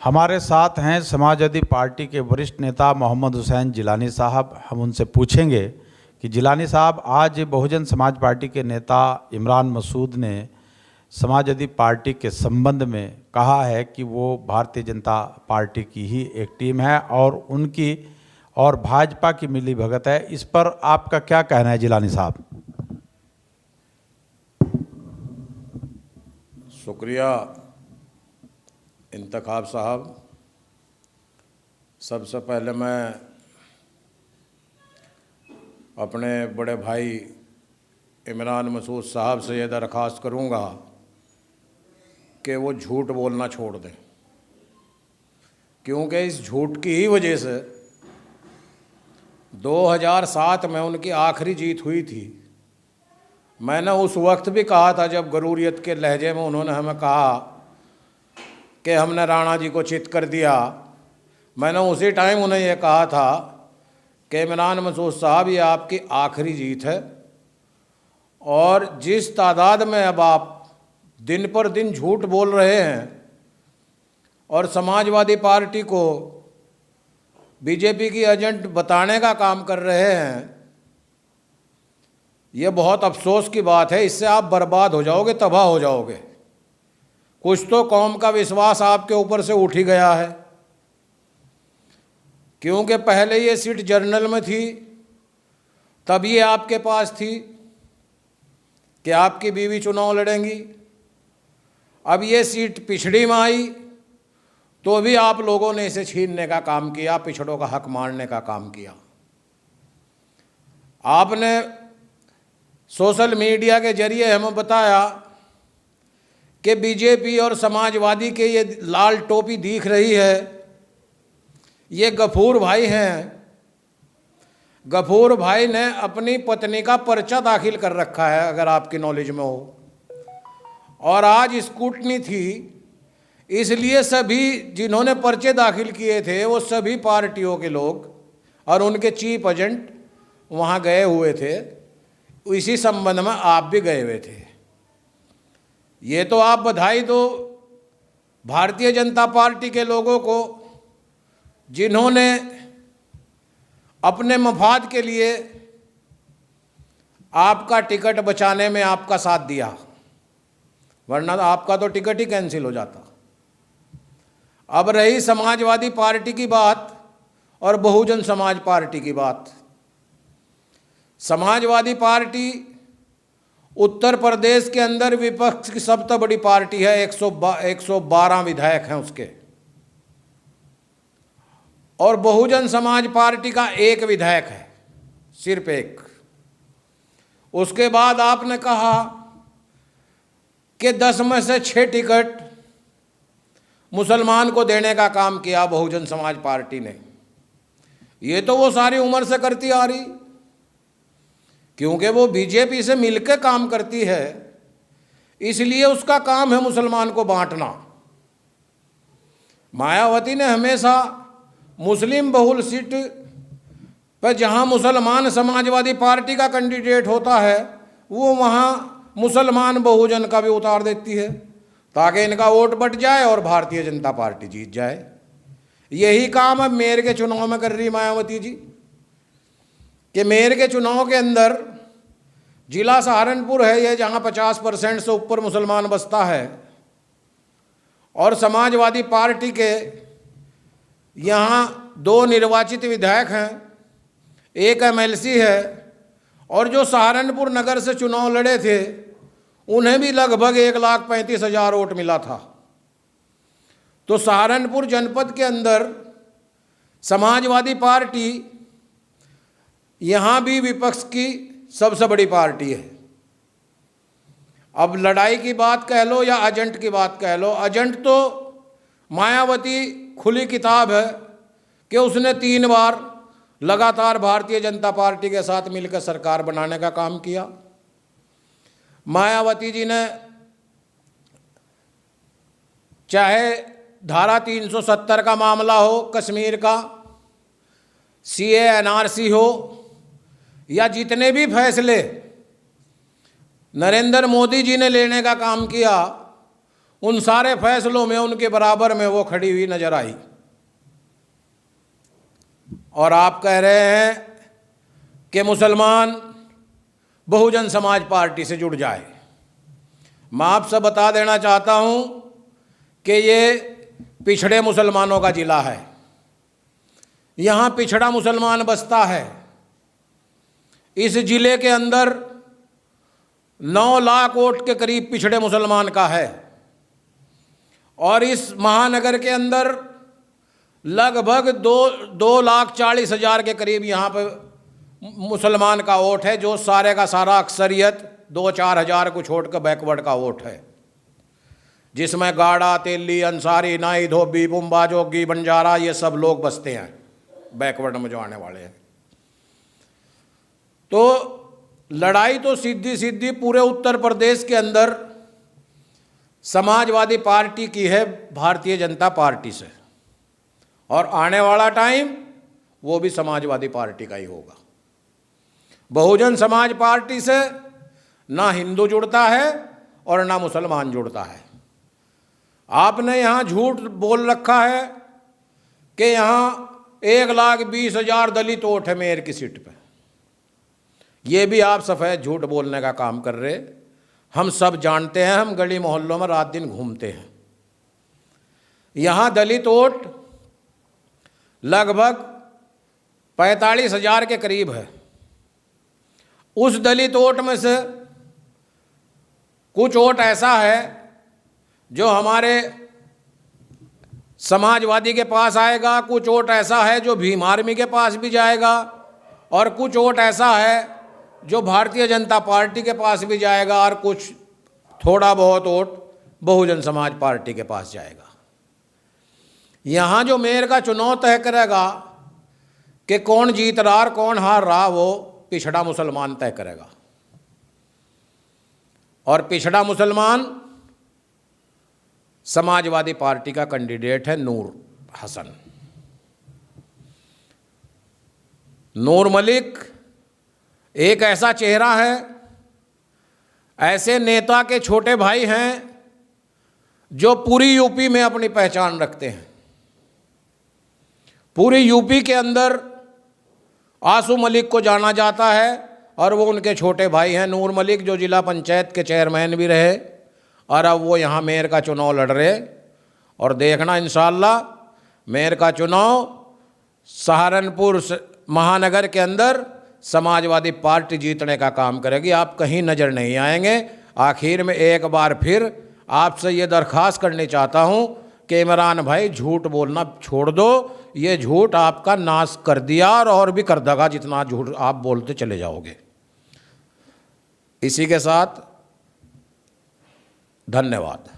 हमारे साथ हैं समाजवादी पार्टी के वरिष्ठ नेता मोहम्मद हुसैन जिलानी साहब। हम उनसे पूछेंगे कि जिलानी साहब, आज बहुजन समाज पार्टी के नेता इमरान मसूद ने समाजवादी पार्टी के संबंध में कहा है कि वो भारतीय जनता पार्टी की ही एक टीम है और उनकी और भाजपा की मिली भगत है। इस पर आपका क्या कहना है जिलानी साहब? शुक्रिया इंतखाब साहब। सबसे पहले मैं अपने बड़े भाई इमरान मसूद साहब से यह दरख्वास्त करूंगा कि वो झूठ बोलना छोड़ दें, क्योंकि इस झूठ की ही वजह से 2007 में उनकी आखिरी जीत हुई थी। मैंने उस वक्त भी कहा था, जब गरूरियत के लहजे में उन्होंने हमें कहा कि हमने राणा जी को चित कर दिया, मैंने उसी टाइम उन्हें यह कहा था कि इमरान मसूद साहब, ये आपकी आखिरी जीत है और जिस तादाद में अब आप दिन पर दिन झूठ बोल रहे हैं और समाजवादी पार्टी को बीजेपी की एजेंट बताने का काम कर रहे हैं, ये बहुत अफसोस की बात है। इससे आप बर्बाद हो जाओगे, तबाह हो जाओगे। कुछ तो कौम का विश्वास आपके ऊपर से उठ ही गया है, क्योंकि पहले ये सीट जर्नल में थी, तब ये आपके पास थी कि आपकी बीवी चुनाव लड़ेंगी। अब ये सीट पिछड़ी में आई तो भी आप लोगों ने इसे छीनने का काम किया, पिछड़ों का हक मारने का काम किया। आपने सोशल मीडिया के जरिए हमें बताया कि बीजेपी और समाजवादी के ये लाल टोपी दिख रही है, ये गफूर भाई हैं। गफूर भाई ने अपनी पत्नी का पर्चा दाखिल कर रखा है, अगर आपकी नॉलेज में हो। और आज स्कूटनी थी, इसलिए सभी जिन्होंने पर्चे दाखिल किए थे वो सभी पार्टियों के लोग और उनके चीफ एजेंट वहाँ गए हुए थे। इसी संबंध में आप भी गए हुए थे। ये तो आप बधाई दो भारतीय जनता पार्टी के लोगों को, जिन्होंने अपने मफाद के लिए आपका टिकट बचाने में आपका साथ दिया, वरना आपका तो टिकट ही कैंसिल हो जाता। अब रही समाजवादी पार्टी की बात और बहुजन समाज पार्टी की बात। समाजवादी पार्टी उत्तर प्रदेश के अंदर विपक्ष की सबसे बड़ी पार्टी है, 112 विधायक हैं उसके, और बहुजन समाज पार्टी का एक विधायक है, सिर्फ एक। उसके बाद आपने कहा कि 10 में से 6 टिकट मुसलमान को देने का काम किया बहुजन समाज पार्टी ने। ये तो वो सारी उम्र से करती आ रही, क्योंकि वो बीजेपी से मिलकर काम करती है, इसलिए उसका काम है मुसलमान को बांटना। मायावती ने हमेशा मुस्लिम बहुल सीट पर जहां मुसलमान समाजवादी पार्टी का कैंडिडेट होता है, वो वहां मुसलमान बहुजन का भी उतार देती है, ताकि इनका वोट बट जाए और भारतीय जनता पार्टी जीत जाए। यही काम अब मेयर के चुनाव में कर रही मायावती जी, कि मेयर के चुनाव के अंदर जिला सहारनपुर है ये, जहां 50% से ऊपर मुसलमान बसता है, और समाजवादी पार्टी के यहाँ 2 निर्वाचित विधायक हैं, एक एमएलसी है, और जो सहारनपुर नगर से चुनाव लड़े थे उन्हें भी लगभग 1,35,000 वोट मिला था। तो सहारनपुर जनपद के अंदर समाजवादी पार्टी यहाँ भी विपक्ष की सबसे बड़ी पार्टी है। अब लड़ाई की बात कह लो या एजेंट की बात कह लो, एजेंट तो मायावती खुली किताब है कि उसने 3 बार लगातार भारतीय जनता पार्टी के साथ मिलकर सरकार बनाने का काम किया। मायावती जी ने चाहे धारा 370 का मामला हो, कश्मीर का, सीए एनआरसी हो, या जितने भी फैसले नरेंद्र मोदी जी ने लेने का काम किया, उन सारे फैसलों में उनके बराबर में वो खड़ी हुई नजर आई। और आप कह रहे हैं कि मुसलमान बहुजन समाज पार्टी से जुड़ जाए। मैं आपसे बता देना चाहता हूं कि ये पिछड़े मुसलमानों का जिला है, यहाँ पिछड़ा मुसलमान बसता है। इस जिले के अंदर 9 लाख वोट के करीब पिछड़े मुसलमान का है, और इस महानगर के अंदर लगभग 2,40,000 के करीब यहाँ पर मुसलमान का वोट है, जो सारे का सारा अक्सरियत 2-4 हज़ार को छोड़कर बैकवर्ड का वोट है, जिसमें गाड़ा, तेली, अंसारी, नाई, धोबी, बुम्बा, जोगी, बंजारा, ये सब लोग बसते हैं, बैकवर्ड में जो आने वाले हैं। तो लड़ाई तो सीधी सीधी पूरे उत्तर प्रदेश के अंदर समाजवादी पार्टी की है भारतीय जनता पार्टी से, और आने वाला टाइम वो भी समाजवादी पार्टी का ही होगा। बहुजन समाज पार्टी से ना हिंदू जुड़ता है और ना मुसलमान जुड़ता है। आपने यहाँ झूठ बोल रखा है कि यहाँ 1,20,000 दलित वोट है मेयर की सीट पे। ये भी आप सफ़ेद झूठ बोलने का काम कर रहे। हम सब जानते हैं, हम गली मोहल्लों में रात दिन घूमते हैं। यहाँ दलित वोट लगभग 45,000 के करीब है। उस दलित वोट में से कुछ वोट ऐसा है जो हमारे समाजवादी के पास आएगा, कुछ वोट ऐसा है जो भीम आर्मी के पास भी जाएगा, और कुछ वोट ऐसा है जो भारतीय जनता पार्टी के पास भी जाएगा, और कुछ थोड़ा बहुत वोट बहुजन समाज पार्टी के पास जाएगा। यहाँ जो मेयर का चुनाव तय करेगा कि कौन जीत रहा और कौन हार रहा, वो पिछड़ा मुसलमान तय करेगा। और पिछड़ा मुसलमान समाजवादी पार्टी का कैंडिडेट है नूर हसन। नूर मलिक एक ऐसा चेहरा है, ऐसे नेता के छोटे भाई हैं जो पूरी यूपी में अपनी पहचान रखते हैं। पूरी यूपी के अंदर आसू मलिक को जाना जाता है, और वो उनके छोटे भाई हैं नूर मलिक, जो जिला पंचायत के चेयरमैन भी रहे, और अब वो यहाँ मेयर का चुनाव लड़ रहे। और देखना इंशाअल्लाह मेयर का चुनाव सहारनपुर महानगर के अंदर समाजवादी पार्टी जीतने का काम करेगी। आप कहीं नज़र नहीं आएंगे। आखिर में एक बार फिर आपसे ये दरख्वास्त करनी चाहता हूँ कि इमरान भाई, झूठ बोलना छोड़ दो। ये झूठ आपका नाश कर दिया और भी कर देगा, जितना झूठ आप बोलते चले जाओगे। इसी के साथ धन्यवाद।